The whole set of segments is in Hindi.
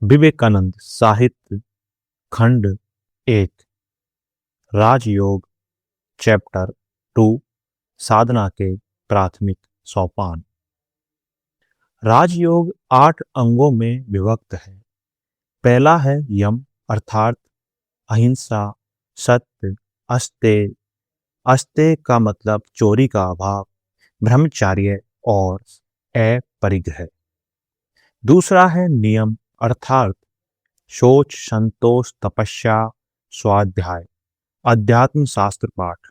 विवेकानंद साहित्य खंड 1 राजयोग चैप्टर 2 साधना के प्राथमिक सोपान। राजयोग 8 अंगों में विभक्त है। पहला है यम अर्थात अहिंसा, सत्य, अस्तेय। अस्तेय का मतलब चोरी का अभाव, ब्रह्मचार्य और अपरिग्रह। दूसरा है नियम अर्थात शौच, संतोष, तपस्या, स्वाध्याय, अध्यात्म शास्त्र पाठ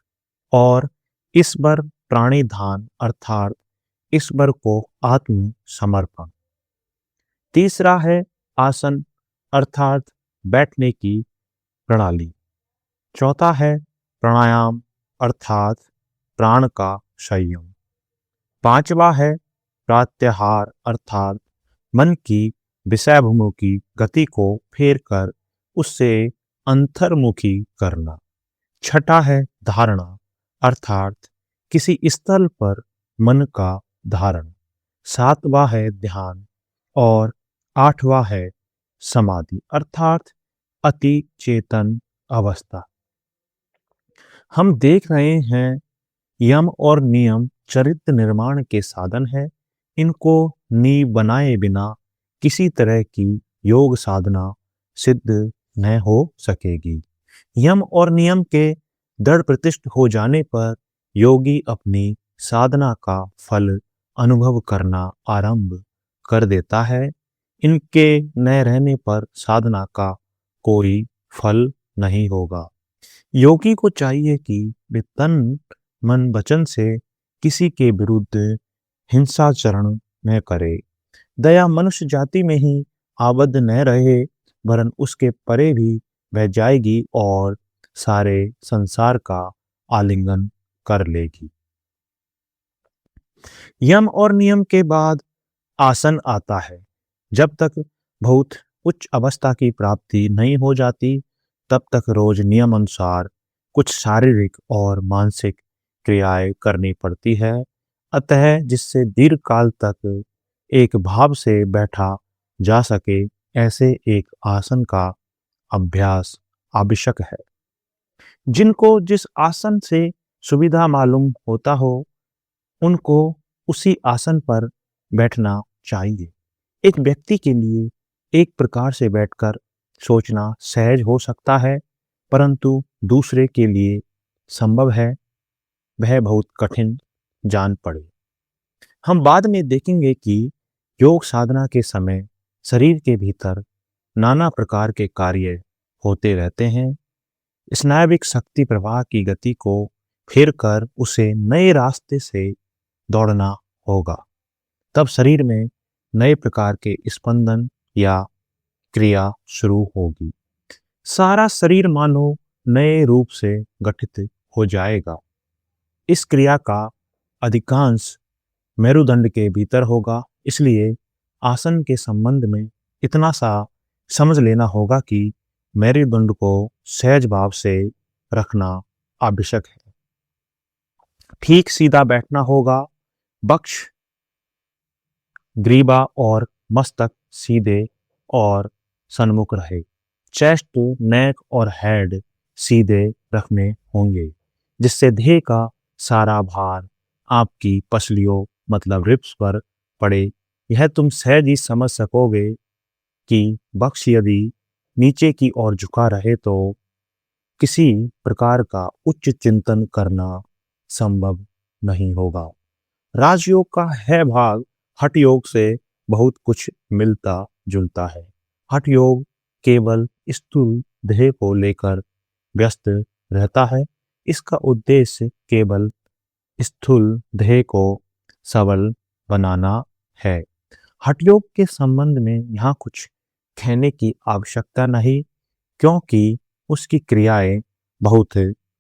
और ईश्वर प्राणिधान अर्थात ईश्वर को आत्म समर्पण। तीसरा है आसन अर्थात बैठने की प्रणाली। चौथा है प्राणायाम अर्थात प्राण का संयम। पांचवा है प्रत्याहार अर्थात मन की विषयभिमुखी गति को फेर कर उससे अंतर्मुखी करना। छठा है धारणा अर्थात किसी स्थल पर मन का धारण। सातवां है ध्यान और आठवां है समाधि अर्थात अति चेतन अवस्था। हम देख रहे हैं यम और नियम चरित्र निर्माण के साधन है। इनको नींव बनाए बिना किसी तरह की योग साधना सिद्ध न हो सकेगी। यम और नियम के दृढ़ प्रतिष्ठ हो जाने पर योगी अपनी साधना का फल अनुभव करना आरंभ कर देता है। इनके न रहने पर साधना का कोई फल नहीं होगा। योगी को चाहिए कि वे तन मन वचन से किसी के विरुद्ध हिंसाचरण न करे। दया मनुष्य जाति में ही आबद्ध न रहे वरन उसके परे भी बह जाएगी और सारे संसार का आलिंगन कर लेगी। यम और नियम के बाद आसन आता है। जब तक बहुत उच्च अवस्था की प्राप्ति नहीं हो जाती तब तक रोज नियम अनुसार कुछ शारीरिक और मानसिक क्रियाएं करनी पड़ती है। अतः जिससे दीर्घ काल तक एक भाव से बैठा जा सके ऐसे एक आसन का अभ्यास आवश्यक है। जिनको जिस आसन से सुविधा मालूम होता हो उनको उसी आसन पर बैठना चाहिए। एक व्यक्ति के लिए एक प्रकार से बैठकर सोचना सहज हो सकता है परंतु दूसरे के लिए संभव है वह बहुत कठिन जान पड़े। हम बाद में देखेंगे कि योग साधना के समय शरीर के भीतर नाना प्रकार के कार्य होते रहते हैं। स्नायविक शक्ति प्रवाह की गति को फेर कर उसे नए रास्ते से दौड़ना होगा। तब शरीर में नए प्रकार के स्पंदन या क्रिया शुरू होगी। सारा शरीर मानो नए रूप से गठित हो जाएगा। इस क्रिया का अधिकांश मेरुदंड के भीतर होगा। इसलिए आसन के संबंध में इतना सा समझ लेना होगा कि मेरुदंड को सहज भाव से रखना आवश्यक है। ठीक सीधा बैठना होगा। वक्ष, ग्रीवा और मस्तक सीधे और सन्मुख रहे। चेस्ट, नेक और हेड सीधे रखने होंगे जिससे देह का सारा भार आपकी पसलियों मतलब रिब्स पर पड़े। यह तुम सहज ही समझ सकोगे कि वक्ष यदि नीचे की ओर झुका रहे तो किसी प्रकार का उच्च चिंतन करना संभव नहीं होगा। राजयोग का है भाग हठ योग से बहुत कुछ मिलता जुलता है। हठ योग केवल स्थूल देह को लेकर व्यस्त रहता है। इसका उद्देश्य केवल स्थूल देह को सबल बनाना है। हठ योग के संबंध में यहाँ कुछ कहने की आवश्यकता नहीं क्योंकि उसकी क्रियाएं बहुत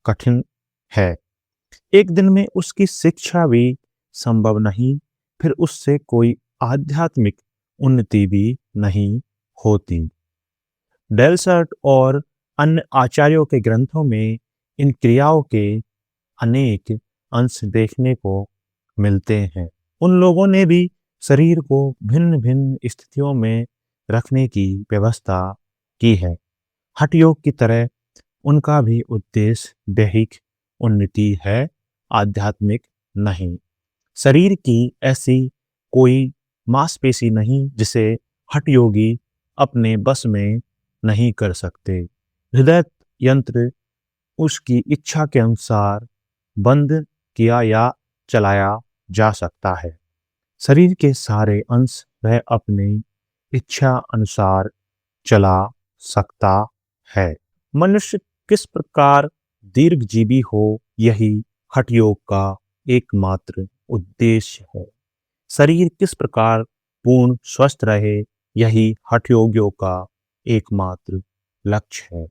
कठिन है। एक दिन में उसकी शिक्षा भी संभव नहीं, फिर उससे कोई आध्यात्मिक उन्नति भी नहीं होती। डेलसर्ट और अन्य आचार्यों के ग्रंथों में इन क्रियाओं के अनेक अंश देखने को मिलते हैं। उन लोगों ने भी शरीर को भिन्न भिन्न स्थितियों में रखने की व्यवस्था की है। हठ योग की तरह उनका भी उद्देश्य दैहिक उन्नति है, आध्यात्मिक नहीं। शरीर की ऐसी कोई मांसपेशी नहीं जिसे हठ योगी अपने बस में नहीं कर सकते। हृदय यंत्र उसकी इच्छा के अनुसार बंद किया या चलाया जा सकता है। शरीर के सारे अंश वह अपनी इच्छा अनुसार चला सकता है। मनुष्य किस प्रकार दीर्घजीवी हो, यही हठ योग का एकमात्र उद्देश्य है। शरीर किस प्रकार पूर्ण स्वस्थ रहे, यही हठ योगियों का एकमात्र लक्ष्य है।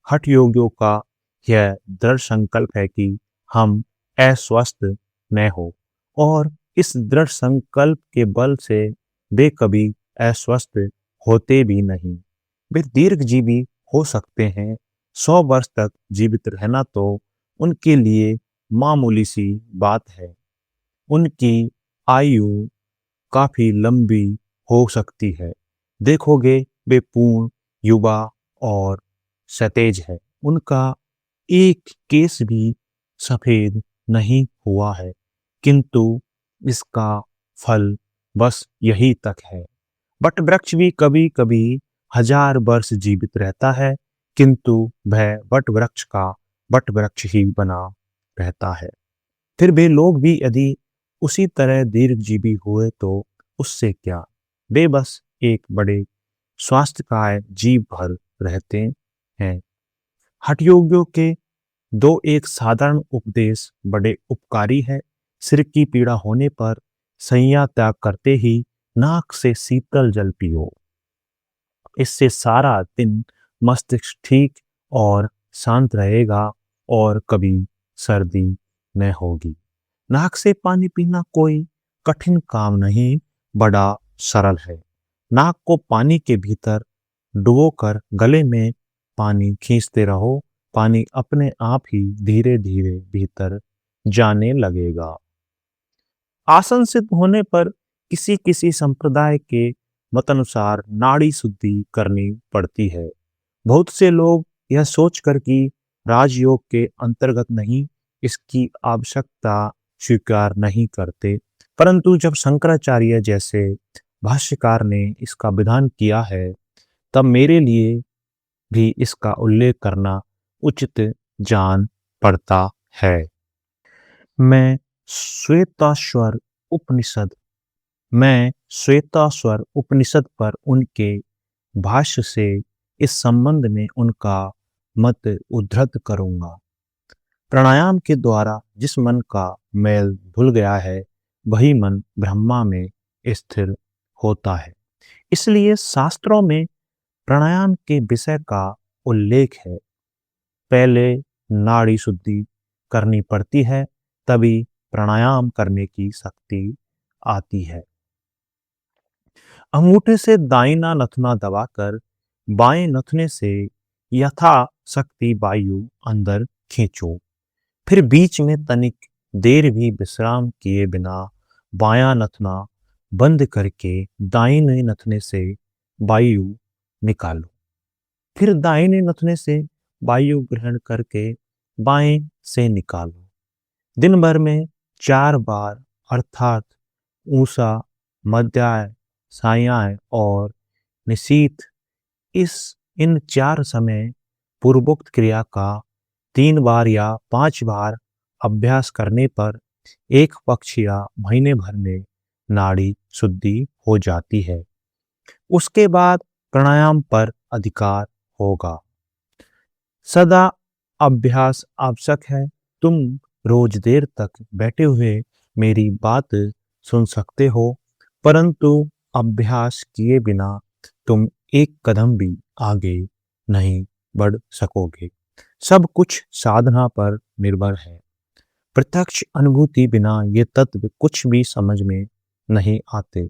हठ योगियों का यह दृढ़ संकल्प है कि हम अस्वस्थ न हो, और इस दृढ़ संकल्प के बल से वे कभी अस्वस्थ होते भी नहीं। वे दीर्घजीवी हो सकते हैं। 100 वर्ष तक जीवित रहना तो उनके लिए मामूली सी बात है। उनकी आयु काफी लंबी हो सकती है। देखोगे वे पूर्ण युवा और सतेज है। उनका एक केस भी सफेद नहीं हुआ है, किंतु इसका फल बस यही तक है। वट वृक्ष भी कभी कभी 1000 वर्ष जीवित रहता है, किंतु वह वट वृक्ष का वट वृक्ष ही बना रहता है। फिर वे लोग भी यदि उसी तरह दीर्घजीवी हुए तो उससे क्या, वे बस एक बड़े स्वास्थ्यकर जीव भर रहते हैं। हठयोगियों के दो एक साधारण उपदेश बड़े उपकारी है। सिर की पीड़ा होने पर संज्ञा त्याग करते ही नाक से शीतल जल पियो। इससे सारा दिन मस्तिष्क ठीक और शांत रहेगा और कभी सर्दी न होगी। नाक से पानी पीना कोई कठिन काम नहीं, बड़ा सरल है। नाक को पानी के भीतर डुबोकर गले में पानी खींचते रहो, पानी अपने आप ही धीरे धीरे भीतर जाने लगेगा। आसन सिद्ध होने पर किसी किसी संप्रदाय के मतानुसार नाड़ी शुद्धि करनी पड़ती है। बहुत से लोग यह सोचकर कि राजयोग के अंतर्गत नहीं, इसकी आवश्यकता स्वीकार नहीं करते, परंतु जब शंकराचार्य जैसे भाष्यकार ने इसका विधान किया है, तब मेरे लिए भी इसका उल्लेख करना उचित जान पड़ता है। मैं श्वेताश्वर उपनिषद मैं श्वेताश्वर उपनिषद पर उनके भाष्य से इस संबंध में उनका मत उद्धृत करूंगा। प्राणायाम के द्वारा जिस मन का मैल धुल गया है, वही मन ब्रह्मा में स्थिर होता है। इसलिए शास्त्रों में प्राणायाम के विषय का उल्लेख है। पहले नाड़ी शुद्धि करनी पड़ती है, तभी प्राणायाम करने की शक्ति आती है। अंगूठे से दाहिना नथुना दबाकर बाएं नथुने से यथाशक्ति वायु अंदर खींचो। फिर बीच में तनिक देर भी विश्राम किए बिना बायां नथुना बंद करके दाहिने नथुने से वायु निकालो। फिर दाहिने नथुने से वायु ग्रहण करके बाएं से निकालो। दिन भर में 4 बार, अर्थात ऊषा, मध्याह्न, सायं और निशीथ, इन 4 समय पूर्वोक्त क्रिया का 3 बार या 5 बार अभ्यास करने पर एक पक्ष या महीने भर में नाड़ी शुद्धि हो जाती है। उसके बाद प्राणायाम पर अधिकार होगा। सदा अभ्यास आवश्यक है। तुम रोज देर तक बैठे हुए मेरी बात सुन सकते हो, परंतु अभ्यास किए बिना तुम एक कदम भी आगे नहीं बढ़ सकोगे। सब कुछ साधना पर निर्भर है। प्रत्यक्ष अनुभूति बिना ये तत्व कुछ भी समझ में नहीं आते।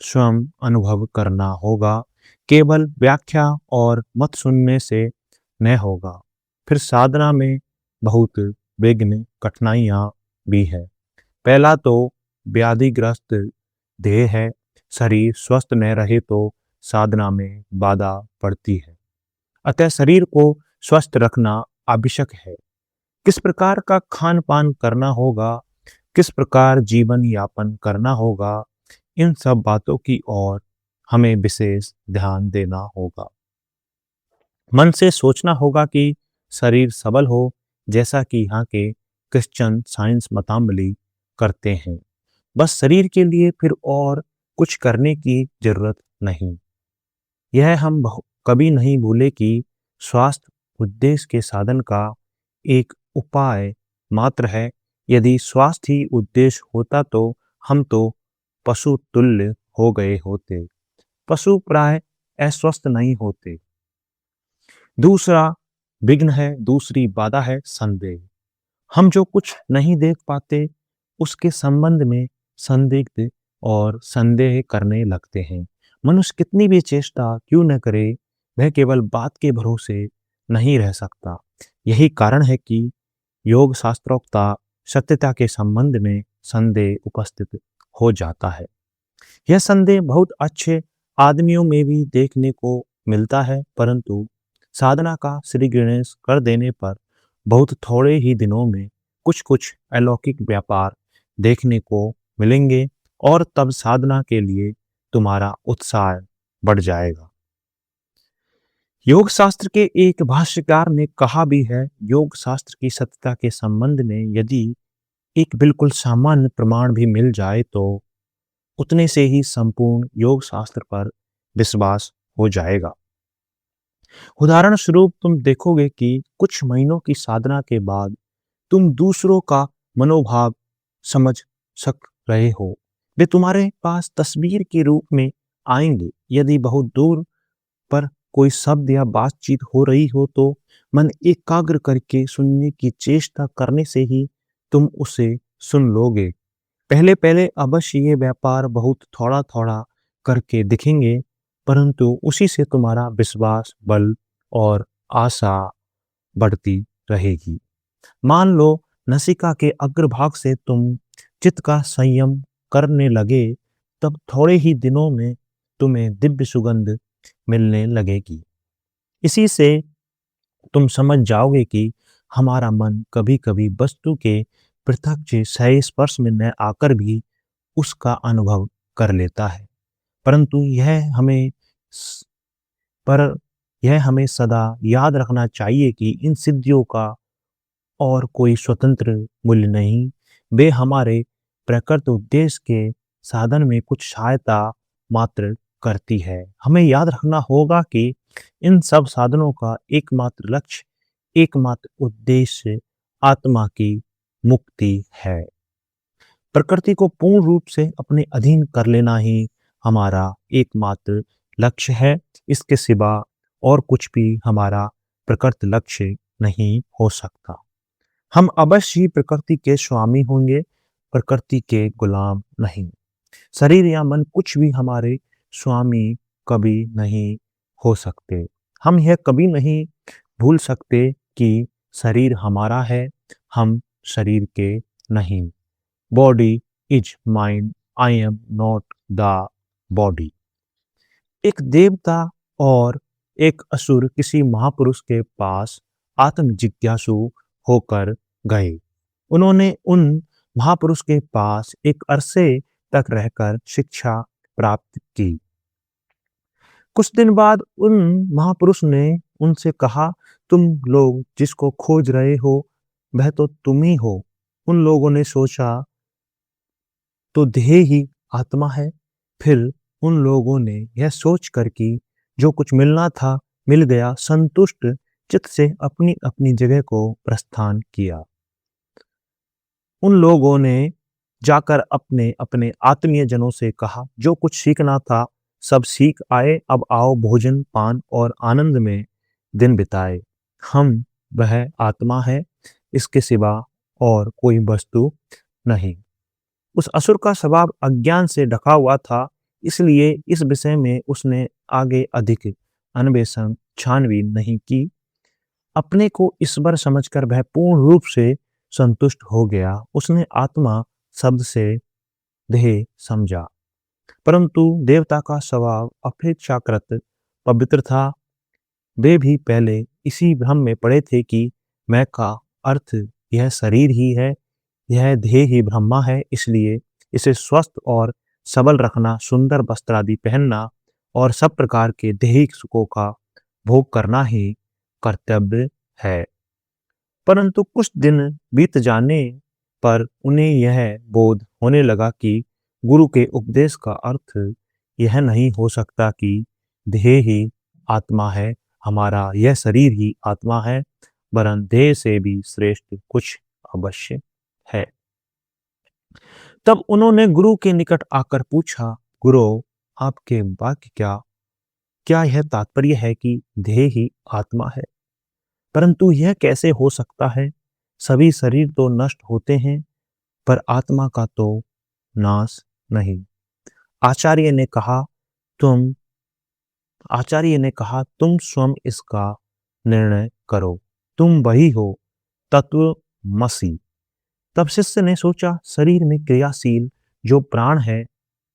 स्वयं अनुभव करना होगा। केवल व्याख्या और मत सुनने से न होगा। फिर साधना में बहुत विघ्न कठिनाइयां भी है। पहला तो व्याधिग्रस्त देह है। शरीर स्वस्थ न रहे तो साधना में बाधा पड़ती है। अतः शरीर को स्वस्थ रखना आवश्यक है। किस प्रकार का खान पान करना होगा, किस प्रकार जीवन यापन करना होगा, इन सब बातों की ओर हमें विशेष ध्यान देना होगा। मन से सोचना होगा कि शरीर सबल हो, जैसा कि यहाँ के क्रिश्चियन साइंस मतामली करते हैं। बस शरीर के लिए फिर और कुछ करने की जरूरत नहीं। यह हम कभी नहीं भूले कि स्वास्थ्य उद्देश्य के साधन का एक उपाय मात्र है। यदि स्वास्थ्य ही उद्देश्य होता तो हम तो पशु तुल्य हो गए होते। पशु प्राय अस्वस्थ नहीं होते। दूसरा विघ्न है, दूसरी बाधा है संदेह। हम जो कुछ नहीं देख पाते उसके संबंध में संदिग्ध और संदेह करने लगते हैं। मनुष्य कितनी भी चेष्टा क्यों न करे, वह केवल बात के भरोसे नहीं रह सकता। यही कारण है कि योग शास्त्रोक्ता सत्यता के संबंध में संदेह उपस्थित हो जाता है। यह संदेह बहुत अच्छे आदमियों में भी देखने को मिलता है, परंतु साधना का श्री गणेश कर देने पर बहुत थोड़े ही दिनों में कुछ कुछ अलौकिक व्यापार देखने को मिलेंगे और तब साधना के लिए तुम्हारा उत्साह बढ़ जाएगा। योग शास्त्र के एक भाष्यकार ने कहा भी है, योग शास्त्र की सत्यता के संबंध में यदि एक बिल्कुल सामान्य प्रमाण भी मिल जाए तो उतने से ही संपूर्ण योग शास्त्र पर विश्वास हो जाएगा। उदाहरण स्वरूप तुम देखोगे कि कुछ महीनों की साधना के बाद तुम दूसरों का मनोभाव समझ सक रहे हो। वे तुम्हारे पास तस्वीर के रूप में आएंगे। यदि बहुत दूर पर कोई शब्द या बातचीत हो रही हो तो मन एकाग्र करके सुनने की चेष्टा करने से ही तुम उसे सुन लोगे। पहले पहले अवश्य ये व्यापार बहुत थोड़ा थोड़ा करके दिखेंगे, परंतु उसी से तुम्हारा विश्वास बल और आशा बढ़ती रहेगी। मान लो नसिका के अग्रभाग से तुम चित्त का संयम करने लगे, तब थोड़े ही दिनों में तुम्हें दिव्य सुगंध मिलने लगेगी। इसी से तुम समझ जाओगे कि हमारा मन कभी कभी वस्तु के प्रत्यक्ष सही स्पर्श में न आकर भी उसका अनुभव कर लेता है, परंतु पर यह हमें सदा याद रखना चाहिए कि इन सिद्धियों का और कोई स्वतंत्र मूल्य नहीं। वे हमारे प्रकृत उद्देश्य के साधन में कुछ सहायता मात्र करती है। हमें याद रखना होगा कि इन सब साधनों का एकमात्र लक्ष्य, एकमात्र उद्देश्य आत्मा की मुक्ति है। प्रकृति को पूर्ण रूप से अपने अधीन कर लेना ही हमारा एकमात्र लक्ष्य है। इसके सिवा और कुछ भी हमारा प्रकृत लक्ष्य नहीं हो सकता। हम अवश्य ही प्रकृति के स्वामी होंगे, प्रकृति के गुलाम नहीं। शरीर या मन कुछ भी हमारे स्वामी कभी नहीं हो सकते। हम यह कभी नहीं भूल सकते कि शरीर हमारा है, हम शरीर के नहीं। Body is mind, I am not the body. एक देवता और एक असुर किसी महापुरुष के पास आत्म जिज्ञासु होकर गए। उन्होंने उन महापुरुष के पास एक अरसे तक रहकर शिक्षा प्राप्त की। कुछ दिन बाद उन महापुरुष ने उनसे कहा, तुम लोग जिसको खोज रहे हो वह तो तुम ही हो। उन लोगों ने सोचा तो देह ही आत्मा है। फिर उन लोगों ने यह सोच कर कि जो कुछ मिलना था मिल गया, संतुष्ट चित्त से अपनी अपनी जगह को प्रस्थान किया। उन लोगों ने जाकर अपने अपने आत्मीय जनों से कहा, जो कुछ सीखना था सब सीख आए, अब आओ भोजन पान और आनंद में दिन बिताए। हम वह आत्मा है, इसके सिवा और कोई वस्तु नहीं। उस असुर का स्वभाव अज्ञान से ढका हुआ था, इसलिए इस विषय में उसने आगे अधिक अन्वेषण छानबीन नहीं की। अपने को ईश्वर समझकर वह पूर्ण रूप से संतुष्ट हो गया। उसने आत्मा शब्द से देह समझा। परंतु देवता का स्वभाव अपेक्षाकृत पवित्र था। वे भी पहले इसी भ्रम में पड़े थे कि मैं का अर्थ यह शरीर ही है, यह देह ही ब्रह्मा है, इसलिए इसे स्वस्थ और सबल रखना, सुंदर वस्त्र आदि पहनना और सब प्रकार के दैहिक सुखों का भोग करना ही कर्तव्य है। परंतु कुछ दिन बीत जाने पर उन्हें यह बोध होने लगा कि गुरु के उपदेश का अर्थ यह नहीं हो सकता कि देह ही आत्मा है, हमारा यह शरीर ही आत्मा है, वरन देह से भी श्रेष्ठ कुछ अवश्य है। तब उन्होंने गुरु के निकट आकर पूछा, गुरु, आपके वाक्य क्या यह तात्पर्य है कि देह ही आत्मा है? परंतु यह कैसे हो सकता है? सभी शरीर तो नष्ट होते हैं, पर आत्मा का तो नाश नहीं। आचार्य ने कहा तुम आचार्य ने कहा तुम स्वयं इसका निर्णय करो, तुम वही हो तत्वमसि। तब शिष्य ने सोचा, शरीर में क्रियाशील जो प्राण है,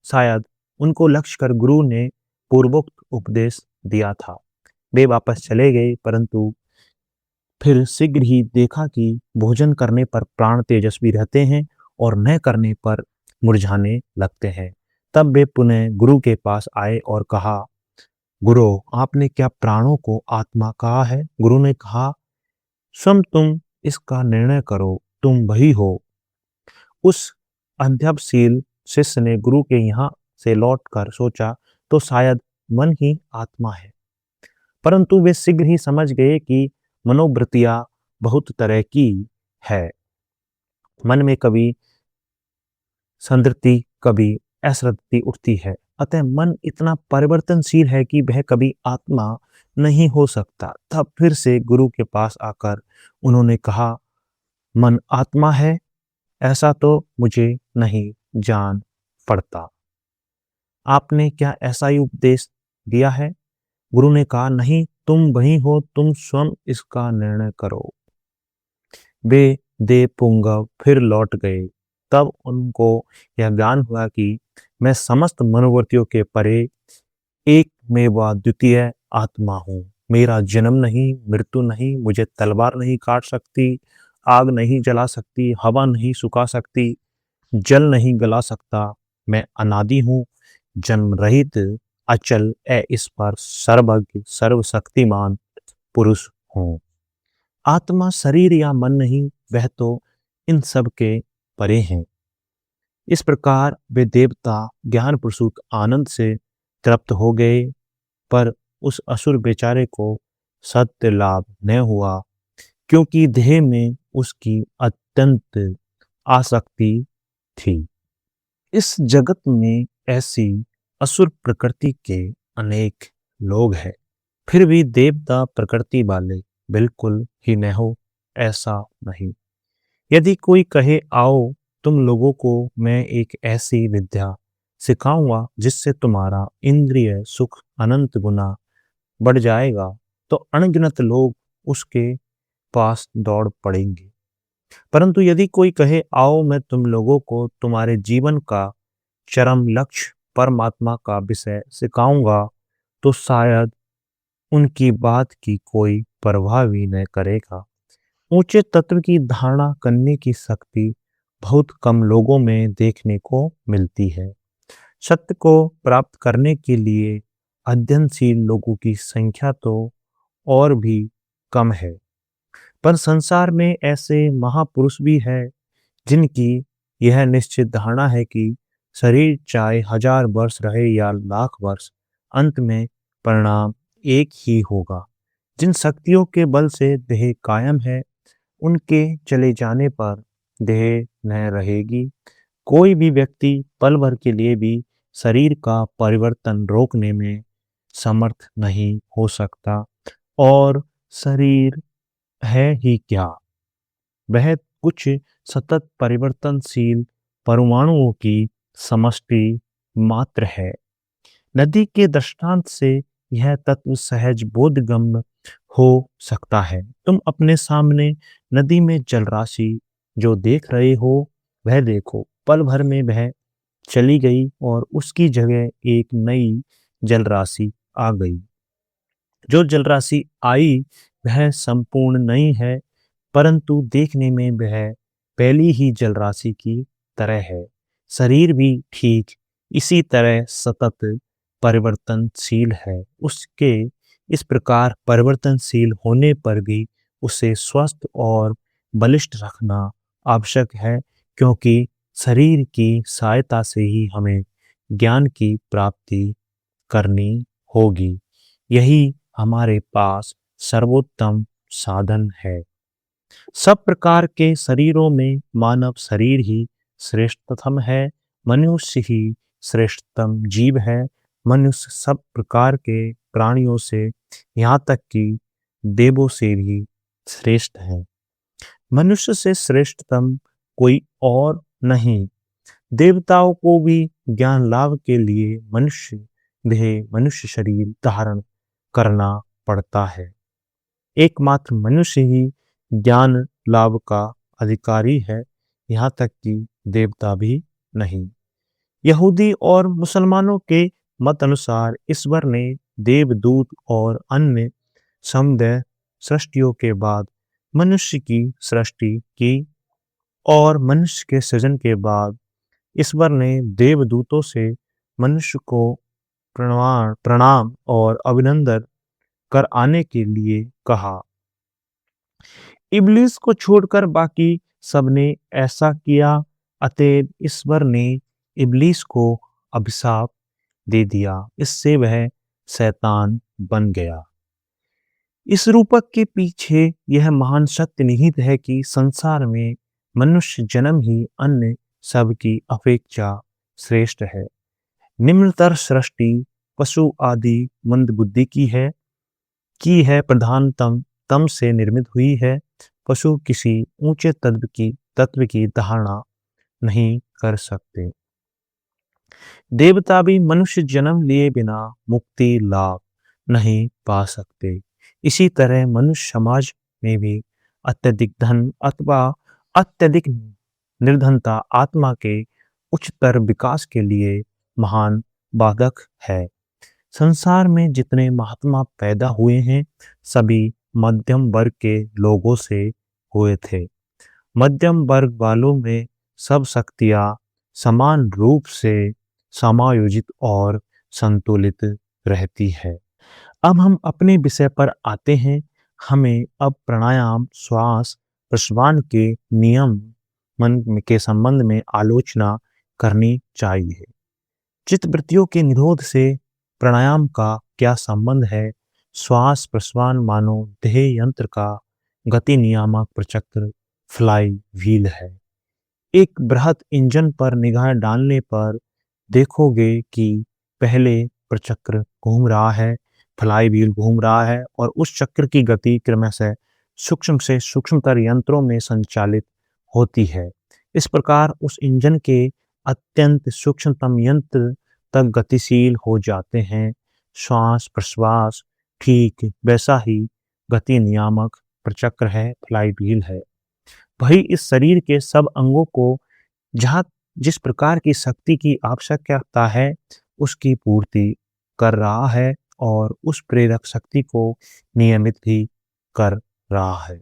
शायद उनको लक्ष्य कर गुरु ने पूर्वोक्त उपदेश दिया था। वे वापस चले गए, परंतु फिर शीघ्र ही देखा कि भोजन करने पर प्राण तेजस्वी रहते हैं और न करने पर मुरझाने लगते हैं। तब वे पुनः गुरु के पास आए और कहा, गुरु, आपने क्या प्राणों को आत्मा कहा है? गुरु ने कहा, स्वयं तुम इसका निर्णय करो, तुम वही हो। उस अध्यवशील शिष्य ने गुरु के यहाँ से लौटकर सोचा तो शायद मन ही आत्मा है, परंतु वे शीघ्र ही समझ गए कि मनोवृत्तियां बहुत तरह की है। मन में कभी संतृप्ति, कभी असंतृप्ति उठती है। अतः मन इतना परिवर्तनशील है कि वह कभी आत्मा नहीं हो सकता। तब फिर से गुरु के पास आकर उन्होंने कहा, मन आत्मा है ऐसा तो मुझे नहीं जान पड़ता। आपने क्या ऐसा ही उपदेश दिया है? गुरु ने कहा, नहीं, तुम वही हो, तुम स्वयं इसका निर्णय करो। वे देवपुंगव फिर लौट गए। तब उनको यह ज्ञान हुआ कि मैं समस्त मनोवृत्तियों के परे एक में व द्वितीय आत्मा हूँ। मेरा जन्म नहीं, मृत्यु नहीं, मुझे तलवार नहीं काट सकती, आग नहीं जला सकती, हवा नहीं सुखा सकती, जल नहीं गला सकता। मैं अनादि हूँ, जन्म रहित, अचल, ईश्वर, सर्वज्ञ, सर्वशक्तिमान पुरुष हूँ। आत्मा शरीर या मन नहीं, वह तो इन सब के परे हैं। इस प्रकार वे देवता ज्ञान प्रसूत आनंद से तृप्त हो गए, पर उस असुर बेचारे को सत्य लाभ न हुआ, क्योंकि देह में उसकी अत्यंत आसक्ति थी। इस जगत में ऐसी असुर प्रकृति के अनेक लोग हैं, फिर भी देवता प्रकृति वाले बिल्कुल ही न हो, ऐसा नहीं। यदि कोई कहे, आओ तुम लोगों को मैं एक ऐसी विद्या सिखाऊंगा जिससे तुम्हारा इंद्रिय सुख अनंत गुना बढ़ जाएगा, तो अनगिनत लोग उसके पास दौड़ पड़ेंगे। परंतु यदि कोई कहे, आओ मैं तुम लोगों को तुम्हारे जीवन का चरम लक्ष्य परमात्मा का विषय सिखाऊंगा, तो शायद उनकी बात की कोई परवाह भी न करेगा। ऊंचे तत्व की धारणा करने की शक्ति बहुत कम लोगों में देखने को मिलती है। सत्य को प्राप्त करने के लिए अध्ययनशील लोगों की संख्या तो और भी कम है, पर संसार में ऐसे महापुरुष भी हैं जिनकी यह निश्चित धारणा है कि शरीर चाहे 1000 वर्ष रहे या लाख वर्ष, अंत में परिणाम एक ही होगा। जिन शक्तियों के बल से देह कायम है, उनके चले जाने पर देह न रहेगी। कोई भी व्यक्ति पल भर के लिए भी शरीर का परिवर्तन रोकने में समर्थ नहीं हो सकता। और शरीर है ही क्या? वह कुछ सतत परिवर्तनशील परमाणुओं की समष्टि मात्र है। नदी के दृष्टांत से यह तत्व सहज बोधगम्य हो सकता है। तुम अपने सामने नदी में जल राशि जो देख रहे हो, वह देखो, पल भर में वह चली गई और उसकी जगह एक नई जलराशि आ गई। जो जलराशि आई वह संपूर्ण नहीं है, परंतु देखने में वह पहली ही जलराशि की तरह है। शरीर भी ठीक इसी तरह सतत परिवर्तनशील है। उसके इस प्रकार परिवर्तनशील होने पर भी उसे स्वस्थ और बलिष्ठ रखना आवश्यक है, क्योंकि शरीर की सहायता से ही हमें ज्ञान की प्राप्ति करनी होगी। यही हमारे पास सर्वोत्तम साधन है। सब प्रकार के शरीरों में मानव शरीर ही श्रेष्ठतम है। मनुष्य ही श्रेष्ठतम जीव है। मनुष्य सब प्रकार के प्राणियों से, यहाँ तक कि देवों से भी श्रेष्ठ है। मनुष्य से श्रेष्ठतम कोई और नहीं। देवताओं को भी ज्ञान लाभ के लिए मनुष्य शरीर धारण करना पड़ता है। एकमात्र मनुष्य ही ज्ञान लाभ का अधिकारी है, यहाँ तक कि देवता भी नहीं। यहूदी और मुसलमानों के मत अनुसार ईश्वर ने देवदूत और अन्य समुदाय सृष्टियों के बाद मनुष्य की सृष्टि की, और मनुष्य के सृजन के बाद ईश्वर ने देवदूतों से मनुष्य को प्रणाम और अभिनंदन कर आने के लिए कहा। इब्लीस को छोड़कर बाकी सबने ऐसा किया, अतएव ईश्वर ने इब्लीस को अभिशाप दे दिया। इससे वह शैतान बन गया। इस रूपक के पीछे यह महान सत्य निहित है कि संसार में मनुष्य जन्म ही अन्य सब की अपेक्षा श्रेष्ठ है। निम्नतर सृष्टि पशु आदि मंद बुद्धि की है प्रधानतम तम से निर्मित हुई है। पशु किसी ऊंचे तत्व की धारणा नहीं कर सकते। देवता भी मनुष्य जन्म लिए बिना मुक्ति लाभ नहीं पा सकते। इसी तरह मनुष्य समाज में भी अत्यधिक धन अथवा अत्यधिक निर्धनता आत्मा के उच्चतर विकास के लिए महान बाधक है। संसार में जितने महात्मा पैदा हुए हैं, सभी मध्यम वर्ग के लोगों से हुए थे। मध्यम वर्ग वालों में सब शक्तियां समान रूप से समायोजित और संतुलित रहती है। अब हम अपने विषय पर आते हैं। हमें अब प्राणायाम, श्वास प्रश्वास के नियम मन के संबंध में आलोचना करनी चाहिए। चित्तवृत्तियों के निरोध से प्राणायाम का क्या संबंध है? श्वास प्रश्वास मानो देह यंत्र का गति नियामक प्रचक्र फ्लाई व्हील है। एक बृहत इंजन पर निगाह डालने पर देखोगे कि पहले प्रचक्र घूम रहा है, फ्लाई व्हील घूम रहा है, और उस चक्र की गति क्रमशः सूक्ष्म से सूक्ष्मतर यंत्रों में संचालित होती है। इस प्रकार उस इंजन के अत्यंत सूक्ष्मतम यंत्र तक गतिशील हो जाते हैं। श्वास प्रश्वास ठीक वैसा ही गति नियामक प्रचक्र है, फ्लाई व्हील है। वही इस शरीर के सब अंगों को जहाँ जिस प्रकार की शक्ति की आवश्यकता है उसकी पूर्ति कर रहा है, और उस प्रेरक शक्ति को नियमित भी कर रहा है।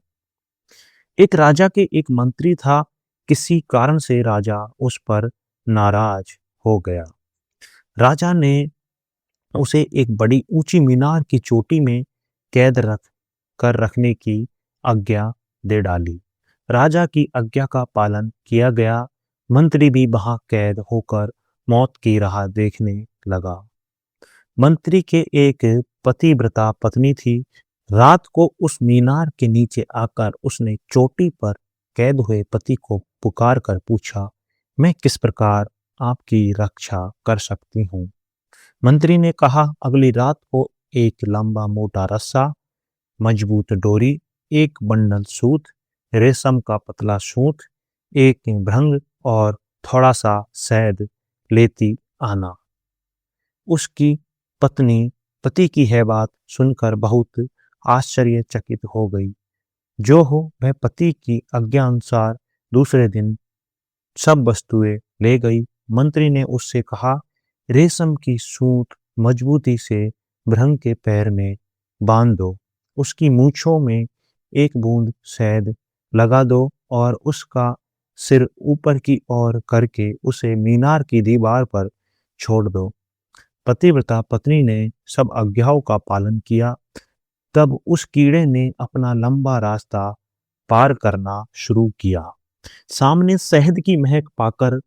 एक राजा के एक मंत्री था। किसी कारण से राजा उस पर नाराज हो गया। राजा ने उसे एक बड़ी ऊंची मीनार की चोटी में कैद रखने की आज्ञा दे डाली। राजा की आज्ञा का पालन किया गया। मंत्री भी वहां कैद होकर मौत की राह देखने लगा। मंत्री के एक पतिव्रता पत्नी थी। रात को उस मीनार के नीचे आकर उसने चोटी पर कैद हुए पति को पुकार कर पूछा, मैं किस प्रकार आपकी रक्षा कर सकती हूँ? मंत्री ने कहा, अगली रात को एक लंबा मोटा रस्सा, मजबूत डोरी, एक बंडल सूत, रेशम का पतला सूत, एक भृंग और थोड़ा सा शहद लेती आना। उसकी पत्नी पति की यह बात सुनकर बहुत आश्चर्यचकित हो गई। जो हो वह पति की आज्ञा अनुसार दूसरे दिन सब वस्तुएं ले गई। मंत्री ने उससे कहा, रेशम की सूत मजबूती से भृंग के पैर में बांध दो, उसकी मूंछों में एक बूंद शहद लगा दो और उसका सिर ऊपर की ओर करके उसे मीनार की दीवार पर छोड़ दो। पतिव्रता पत्नी ने सब आज्ञाओं का पालन किया। तब उस कीड़े ने अपना लंबा रास्ता पार करना शुरू किया। सामने शहद की महक पाकर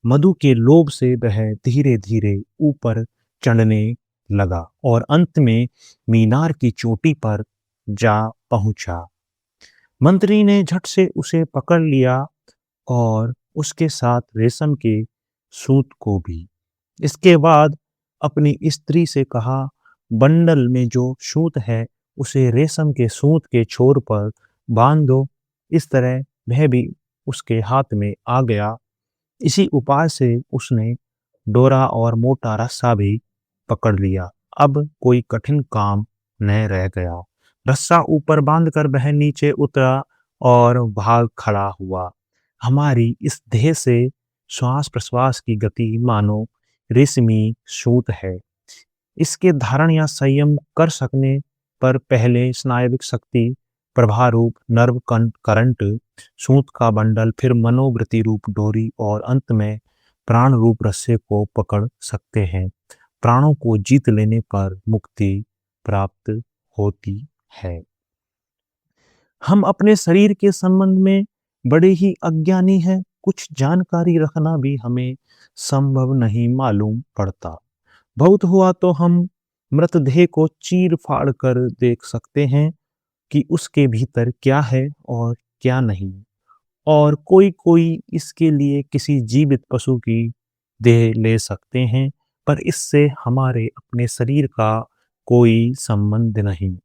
मधु के लोभ से वह धीरे धीरे ऊपर चढ़ने लगा और अंत में मीनार की चोटी पर जा पहुंचा। मंत्री ने झट से उसे पकड़ लिया और उसके साथ रेशम के सूत को भी। इसके बाद अपनी स्त्री से कहा, बंडल में जो सूत है उसे रेशम के सूत के छोर पर बांध दो। इस तरह वह भी उसके हाथ में आ गया। इसी उपाय से उसने डोरा और मोटा रस्सा भी पकड़ लिया। अब कोई कठिन काम न रह गया। रस्सा ऊपर बांधकर वह नीचे उतरा और भाग खड़ा हुआ। हमारी इस देह से श्वास प्रश्वास की गति मानो रेशमी सूत है। इसके धारण या संयम कर सकने पर पहले स्नायविक शक्ति प्रभा रूप नर्व करंट सूत का बंडल, फिर मनोवृत्ति रूप डोरी और अंत में प्राण रूप रस्से को पकड़ सकते हैं। प्राणों को जीत लेने पर मुक्ति प्राप्त होती है। हम अपने शरीर के संबंध में बड़े ही अज्ञानी हैं। कुछ जानकारी रखना भी हमें संभव नहीं मालूम पड़ता। बहुत हुआ तो हम मृतदेह को चीर फाड़ कर देख सकते हैं कि उसके भीतर क्या है और क्या नहीं। और कोई कोई इसके लिए किसी जीवित पशु की देह ले सकते हैं, पर इससे हमारे अपने शरीर का कोई संबंध नहीं।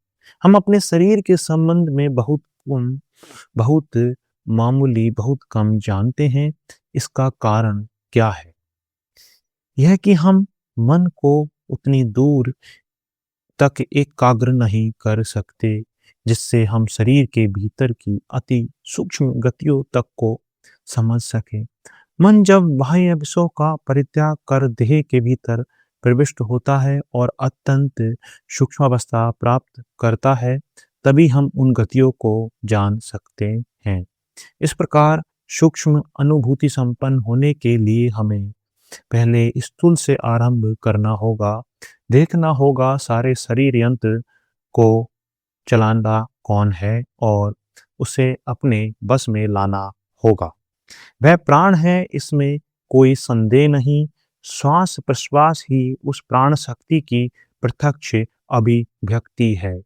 हम अपने शरीर के संबंध में बहुत मामूली, बहुत कम जानते हैं। इसका कारण क्या है? यह कि हम मन को उतनी दूर तक एकाग्र नहीं कर सकते जिससे हम शरीर के भीतर की अति सूक्ष्म गतियों तक को समझ सके। मन जब बाह्य विषयों का परित्याग कर देह के भीतर प्रविष्ट होता है और अत्यंत सूक्ष्म अवस्था प्राप्त करता है, तभी हम उन गतियों को जान सकते हैं। इस प्रकार सूक्ष्म अनुभूति संपन्न होने के लिए हमें पहले स्थूल से आरंभ करना होगा। देखना होगा सारे शरीर यंत्र को चलाना कौन है और उसे अपने बस में लाना होगा। वह प्राण है, इसमें कोई संदेह नहीं। श्वास प्रश्वास ही उस प्राण शक्ति की प्रत्यक्ष अभिव्यक्ति है।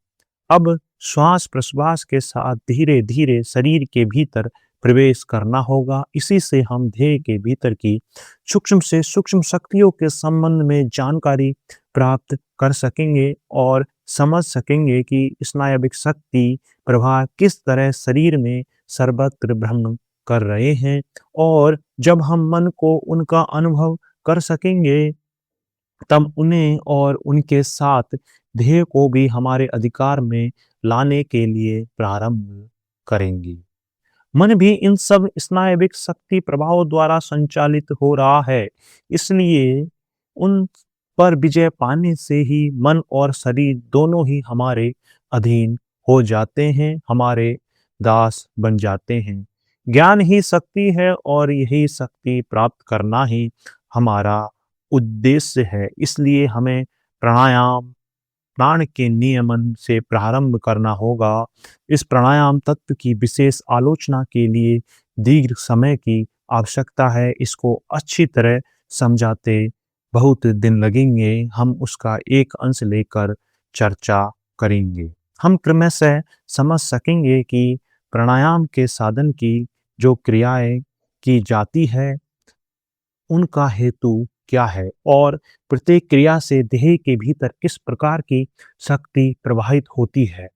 अब श्वास प्रश्वास के साथ धीरे धीरे शरीर के भीतर प्रवेश करना होगा। इसी से हम देह के भीतर की सूक्ष्म से सूक्ष्म शक्तियों के संबंध में जानकारी प्राप्त कर सकेंगे और समझ सकेंगे कि स्नायविक शक्ति प्रवाह किस तरह शरीर में सर्वत्र भ्रमण कर रहे हैं। और जब हम मन को उनका अनुभव कर सकेंगे, तब उन्हें और उनके साथ ध्येय को भी हमारे अधिकार में लाने के लिए प्रारंभ करेंगे। मन भी इन सब स्नायविक शक्ति प्रभावों द्वारा संचालित हो रहा है। इसलिए उन पर विजय पाने से ही मन और शरीर दोनों ही हमारे अधीन हो जाते हैं, हमारे दास बन जाते हैं। ज्ञान ही शक्ति है और यही शक्ति प्राप्त करना ही हमारा उद्देश्य है। इसलिए हमें प्राणायाम, प्राण के नियमन से प्रारंभ करना होगा। इस प्राणायाम तत्व की विशेष आलोचना के लिए दीर्घ समय की आवश्यकता है। इसको अच्छी तरह समझाते बहुत दिन लगेंगे। हम उसका एक अंश लेकर चर्चा करेंगे। हम क्रमशः समझ सकेंगे कि प्राणायाम के साधन की जो क्रियाएं की जाती है उनका हेतु क्या है और प्रत्येक क्रिया से देह के भीतर किस प्रकार की शक्ति प्रवाहित होती है।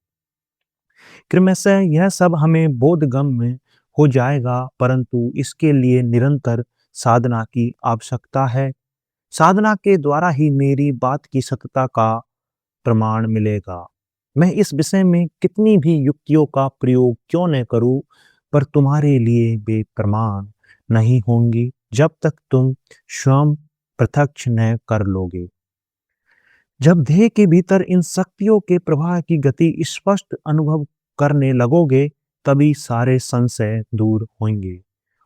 क्रमशः यह सब हमें बोधगम्य हो जाएगा, परंतु इसके लिए निरंतर साधना की आवश्यकता है। साधना के द्वारा ही मेरी बात की सत्यता का प्रमाण मिलेगा। मैं इस विषय में कितनी भी युक्तियों का प्रयोग क्यों न करूं, पर तुम्हारे लिए वे प्रमाण नहीं होंगी। जब तक तुम स्वयं प्रत्यक्ष न कर लोगे। जब देह के भीतर इन शक्तियों के प्रवाह की गति स्पष्ट अनुभव करने लगोगे, तभी सारे संशय दूर होंगे।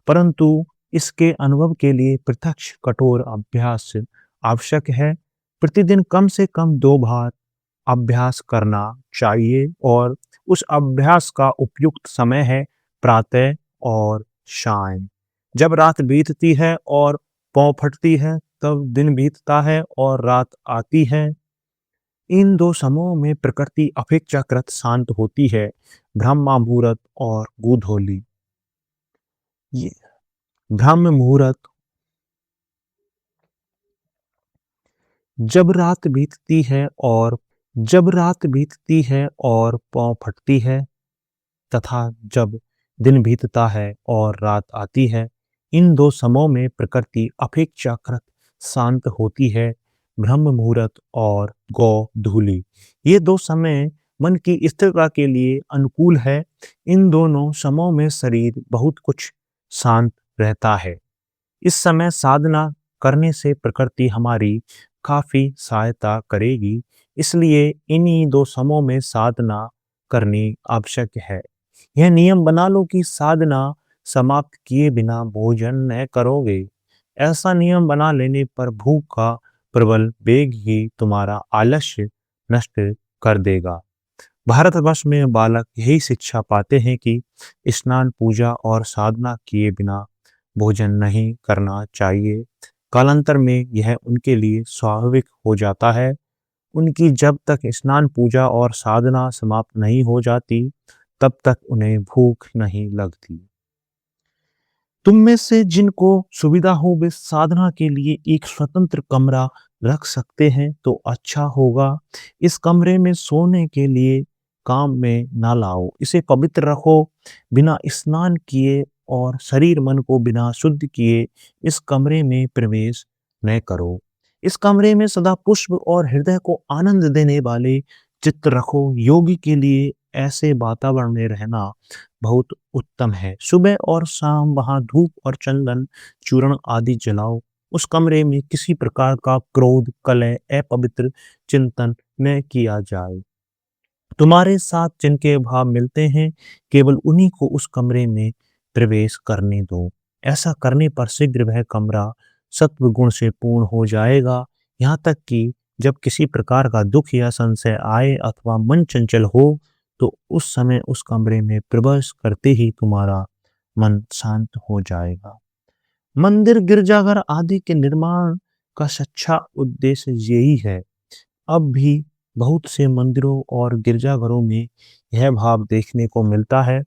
परंतु इसके अनुभव के लिए प्रत्यक्ष कठोर अभ्यास आवश्यक है। प्रतिदिन कम से कम 2 बार अभ्यास करना चाहिए और उस अभ्यास का उपयुक्त समय है प्रातः और सायं। जब रात बीतती है और पौ फटती है, तब दिन बीतता है और रात आती है। इन 2 समयों में प्रकृति अपेक्षाकृत शांत होती है। ब्रह्म मुहूर्त और गोधूली। ये ब्रह्म मुहूर्त जब रात बीतती है और जब रात बीतती है और पौ फटती है, तथा जब दिन बीतता है और रात आती है, इन 2 समयों में प्रकृति अपेक्षाकृत शांत होती है। ब्रह्म मुहूर्त और गोधूली, ये 2 समय मन की स्थिरता के लिए अनुकूल है। इन दोनों समयों में शरीर बहुत कुछ शांत रहता है। इस समय साधना करने से प्रकृति हमारी काफी सहायता करेगी। इसलिए इन्हीं 2 समयों में साधना करनी आवश्यक है। यह नियम बना लो कि साधना समाप्त किए बिना भोजन न करोगे। ऐसा नियम बना लेने पर भूख का प्रबल वेग ही तुम्हारा आलस्य नष्ट कर देगा। भारतवर्ष में बालक यही शिक्षा पाते हैं कि स्नान, पूजा और साधना किए बिना भोजन नहीं करना चाहिए। कालांतर में यह उनके लिए स्वाभाविक हो जाता है। उनकी जब तक स्नान, पूजा और साधना समाप्त नहीं हो जाती, तब तक उन्हें भूख नहीं लगती। तुम में से जिनको सुविधा हो वे साधना के लिए एक स्वतंत्र कमरा रख सकते हैं तो अच्छा होगा। इस कमरे में सोने के लिए काम में ना लाओ। इसे पवित्र रखो। बिना स्नान किए और शरीर मन को बिना शुद्ध किए इस कमरे में प्रवेश न करो। इस कमरे में सदा पुष्प और हृदय को आनंद देने वाले चित्र रखो। योगी के लिए ऐसे वातावरण में रहना बहुत उत्तम है। सुबह और शाम वहां धूप और चंदन चूर्ण आदि जलाओ। उस कमरे में किसी प्रकार का क्रोध, कलह, अपवित्र चिंतन न किया जाए। तुम्हारे साथ जिनके भाव मिलते हैं, केवल उन्हीं को उस कमरे में प्रवेश करने दो। ऐसा करने पर शीघ्र वह कमरा सत्व गुण से पूर्ण हो जाएगा। यहाँ तक कि जब किसी प्रकार का दुख या संशय आए अथवा मन चंचल हो, तो उस समय उस कमरे में प्रवेश करते ही तुम्हारा मन शांत हो जाएगा। मंदिर, गिरजाघर आदि के निर्माण का सच्चा उद्देश्य यही है। अब भी बहुत से मंदिरों और गिरजाघरों में यह भाव देखने को मिलता है,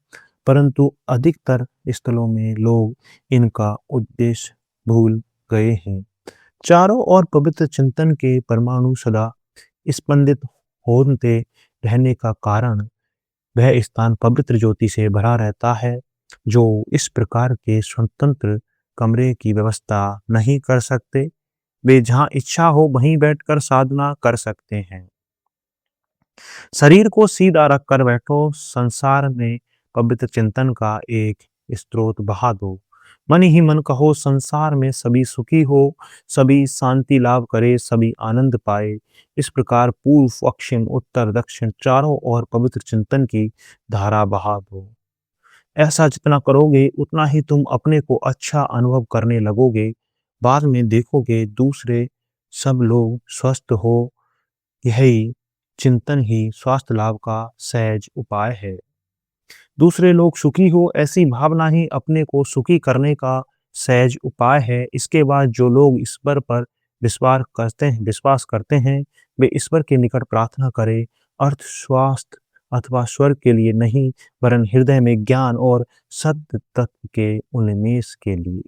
परंतु अधिकतर स्थलों में लोग इनका उद्देश्य भूल गए हैं। चारों ओर पवित्र चिंतन के परमाणु सदा स्पंदित होते रहने का कारण वह स्थान पवित्र ज्योति से भरा रहता है। जो इस प्रकार के स्वतंत्र कमरे की व्यवस्था नहीं कर सकते, वे जहाँ इच्छा हो वहीं बैठकर साधना कर सकते हैं। शरीर को सीधा रखकर बैठो। संसार में पवित्र चिंतन का एक स्रोत बहा दो। मन ही मन कहो, संसार में सभी सुखी हो, सभी शांति लाभ करे, सभी आनंद पाए। इस प्रकार पूर्व, पश्चिम, उत्तर, दक्षिण चारों ओर पवित्र चिंतन की धारा बहा दो। ऐसा जितना करोगे उतना ही तुम अपने को अच्छा अनुभव करने लगोगे। बाद में देखोगे दूसरे सब लोग स्वस्थ हो। यही चिंतन ही स्वास्थ्य लाभ का सहज उपाय है। दूसरे लोग सुखी हो, ऐसी भावना ही अपने को सुखी करने का सहज उपाय है। इसके बाद जो लोग ईश्वर पर विश्वास करते हैं, वे ईश्वर के निकट प्रार्थना करें। अर्थ स्वास्थ्य अथवा स्वर्ग के लिए नहीं, वरन हृदय में ज्ञान और सत्य तत्व के उन्मेष के लिए।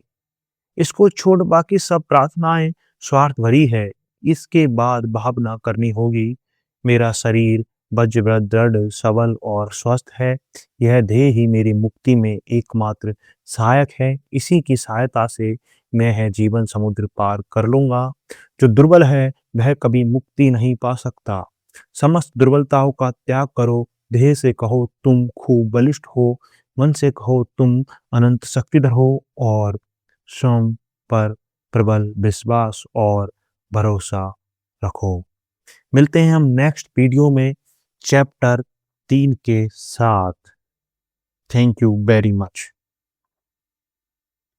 इसको छोड़ बाकी सब प्रार्थनाएं स्वार्थ भरी है। इसके बाद भावना करनी होगी, मेरा शरीर वज्रवत, दृढ़, सबल और स्वस्थ है। यह देह ही मेरी मुक्ति में एकमात्र सहायक है। इसी की सहायता से मैं है जीवन समुद्र पार कर लूंगा। जो दुर्बल है वह कभी मुक्ति नहीं पा सकता। समस्त दुर्बलताओं का त्याग करो। देह से कहो तुम खूब बलिष्ठ हो, मन से कहो तुम अनंत शक्तिधर हो और स्वयं पर प्रबल विश्वास और भरोसा रखो। मिलते हैं हम नेक्स्ट वीडियो में चैप्टर 3 के साथ। Thank you very much.